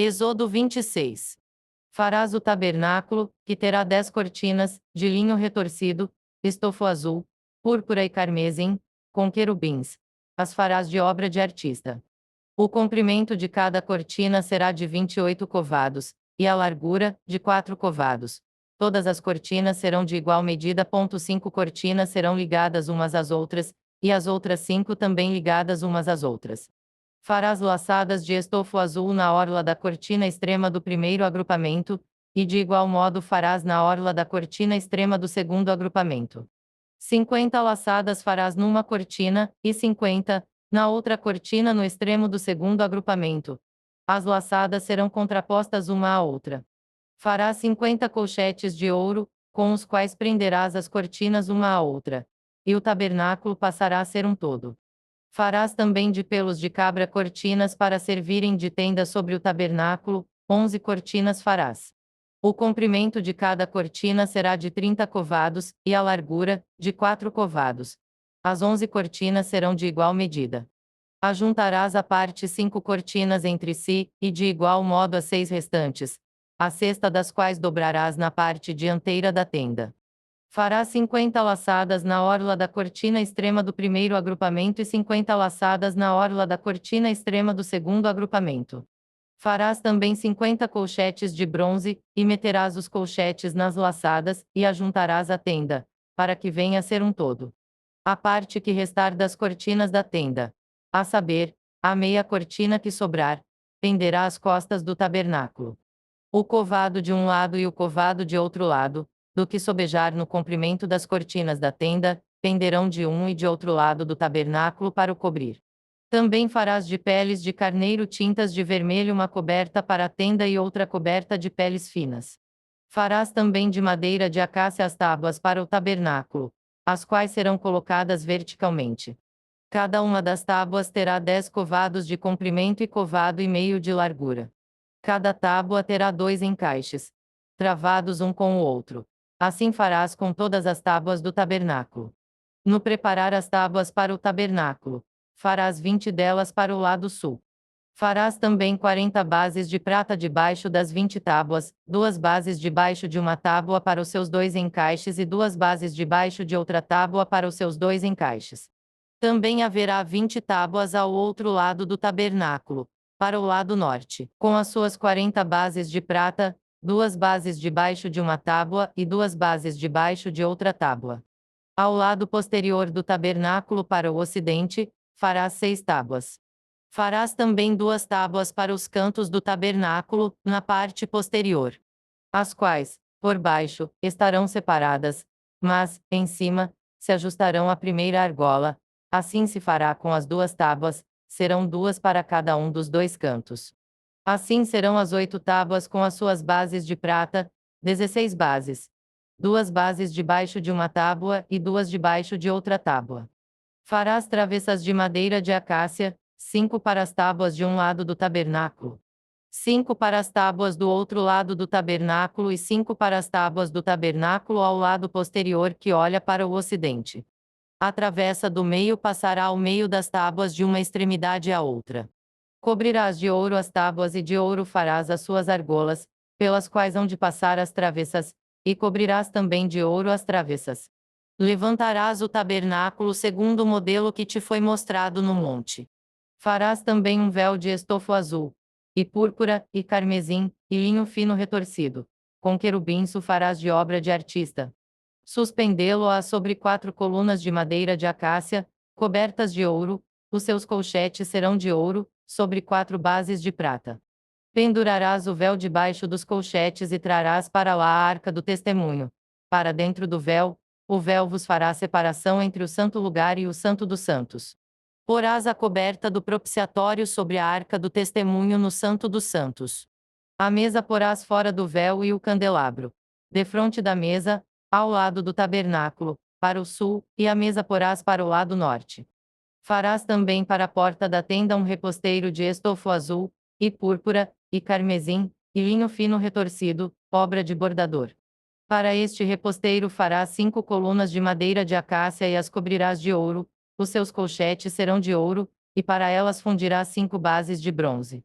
Êxodo 26. Farás o tabernáculo, que terá 10 cortinas, de linho retorcido, estofo azul, púrpura e carmesim, com querubins. As farás de obra de artista. O comprimento de cada cortina será de 28 covados, e a largura, de 4 covados. Todas as cortinas serão de igual medida. 5 cortinas serão ligadas umas às outras, e as outras 5 também ligadas umas às outras. Farás laçadas de estofo azul na orla da cortina extrema do primeiro agrupamento, e de igual modo farás na orla da cortina extrema do segundo agrupamento. 50 laçadas farás numa cortina, e 50, na outra cortina no extremo do segundo agrupamento. As laçadas serão contrapostas uma à outra. Farás 50 colchetes de ouro, com os quais prenderás as cortinas uma à outra. E o tabernáculo passará a ser um todo. Farás também de pelos de cabra cortinas para servirem de tenda sobre o tabernáculo, 11 cortinas farás. O comprimento de cada cortina será de 30 covados, e a largura, de 4 covados. As 11 cortinas serão de igual medida. Ajuntarás à parte 5 cortinas entre si, e de igual modo as 6 restantes, a sexta das quais dobrarás na parte dianteira da tenda. Farás 50 laçadas na orla da cortina extrema do primeiro agrupamento e 50 laçadas na orla da cortina extrema do segundo agrupamento. Farás também 50 colchetes de bronze, e meterás os colchetes nas laçadas, e ajuntarás a tenda, para que venha a ser um todo. A parte que restar das cortinas da tenda, a saber, a meia cortina que sobrar, penderá às costas do tabernáculo. O covado de um lado e o covado de outro lado, do que sobejar no comprimento das cortinas da tenda, penderão de um e de outro lado do tabernáculo para o cobrir. Também farás de peles de carneiro tintas de vermelho uma coberta para a tenda e outra coberta de peles finas. Farás também de madeira de acácia as tábuas para o tabernáculo, as quais serão colocadas verticalmente. Cada uma das tábuas terá 10 covados de comprimento e covado e meio de largura. Cada tábua terá 2 encaixes, travados um com o outro. Assim farás com todas as tábuas do tabernáculo. No preparar as tábuas para o tabernáculo, farás 20 delas para o lado sul. Farás também 40 bases de prata debaixo das 20 tábuas, 2 bases debaixo de uma tábua para os seus 2 encaixes e 2 bases debaixo de outra tábua para os seus 2 encaixes. Também haverá 20 tábuas ao outro lado do tabernáculo, para o lado norte, com as suas 40 bases de prata, 2 bases debaixo de uma tábua e 2 bases debaixo de outra tábua. Ao lado posterior do tabernáculo para o ocidente, farás 6 tábuas. Farás também 2 tábuas para os cantos do tabernáculo, na parte posterior, as quais, por baixo, estarão separadas, mas, em cima, se ajustarão à primeira argola. Assim se fará com as 2 tábuas, serão 2 para cada um dos 2 cantos. Assim serão as 8 tábuas com as suas bases de prata, 16 bases. 2 bases debaixo de uma tábua e 2 debaixo de outra tábua. Farás travessas de madeira de acácia, 5 para as tábuas de um lado do tabernáculo, 5 para as tábuas do outro lado do tabernáculo e 5 para as tábuas do tabernáculo ao lado posterior que olha para o ocidente. A travessa do meio passará ao meio das tábuas de uma extremidade à outra. Cobrirás de ouro as tábuas e de ouro farás as suas argolas, pelas quais hão de passar as travessas, e cobrirás também de ouro as travessas. Levantarás o tabernáculo segundo o modelo que te foi mostrado no monte. Farás também um véu de estofo azul, e púrpura, e carmesim, e linho fino retorcido. Com querubins o farás de obra de artista. Suspendê-lo-á sobre 4 colunas de madeira de acácia, cobertas de ouro, os seus colchetes serão de ouro, sobre 4 bases de prata. Pendurarás o véu debaixo dos colchetes e trarás para lá a arca do testemunho. Para dentro do véu, o véu vos fará separação entre o santo lugar e o santo dos santos. Porás a coberta do propiciatório sobre a arca do testemunho no santo dos santos. A mesa porás fora do véu e o candelabro, defronte da mesa, ao lado do tabernáculo, para o sul, e a mesa porás para o lado norte. Farás também para a porta da tenda um reposteiro de estofo azul, e púrpura, e carmesim, e linho fino retorcido, obra de bordador. Para este reposteiro farás 5 colunas de madeira de acácia e as cobrirás de ouro, os seus colchetes serão de ouro, e para elas fundirás 5 bases de bronze.